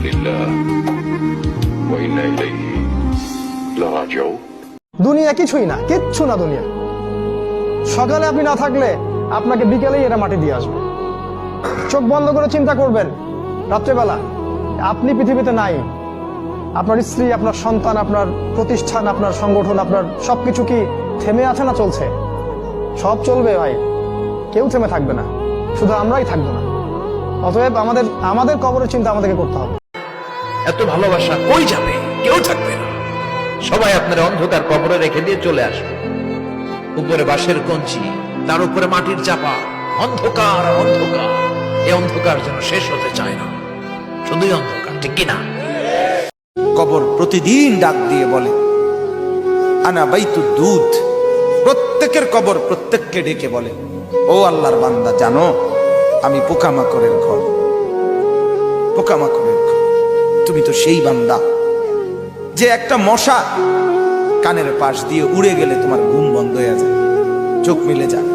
লিল্লাহ ওয়া ইন্না ইলাইহি রাজিউন। দুনিয়া কিছুই না, কিচ্ছু না দুনিয়া। সকালে আপনি না থাকলে আপনাকে বিকেলেই এরা মাটি দিয়ে আসবে। চোখ বন্ধ করে চিন্তা করবেন, রাত্রেবেলা আপনি পৃথিবীতে নাই, আপনার স্ত্রী, আপনার সন্তান, আপনার প্রতিষ্ঠান, আপনার সংগঠন, আপনার সবকিছু কি থেমে আছে না চলছে? সব চলবে ভাই, কেউ থেমে থাকবে না, শুধু আমরাই থাকবো না। অতএব আমাদের কবরের চিন্তা আমাদেরকে করতে হবে। এত ভালোবাসা কই যাবে? কেউ থাকবে না, সবাই আপনার অন্ধকার কবরে রেখে দিয়ে চলে আসবে। উপরে বাঁশের কঞ্চি, তার উপরে মাটির চাপা, অন্ধকার আর অন্ধকার। এই অন্ধকার যেন শেষ হতে চায় না, শুধুই অন্ধকার, ঠিক কিনা? কবর প্রতিদিন ডাক দিয়ে বলে আনা বাইতুদ দুধ। প্রত্যেকের কবর প্রত্যেককে ডেকে বলে, ও আল্লাহর বান্দা, জানো আমি পোকামাকড়ের ঘর, পোকামাকড়ের ঘর। তুমি তো সেই বান্দা যে একটা মশা কানের পাশ দিয়ে উড়ে গেলে তোমার ঘুম বন্ধ হয়ে যায়, চোখ মিলে যায়।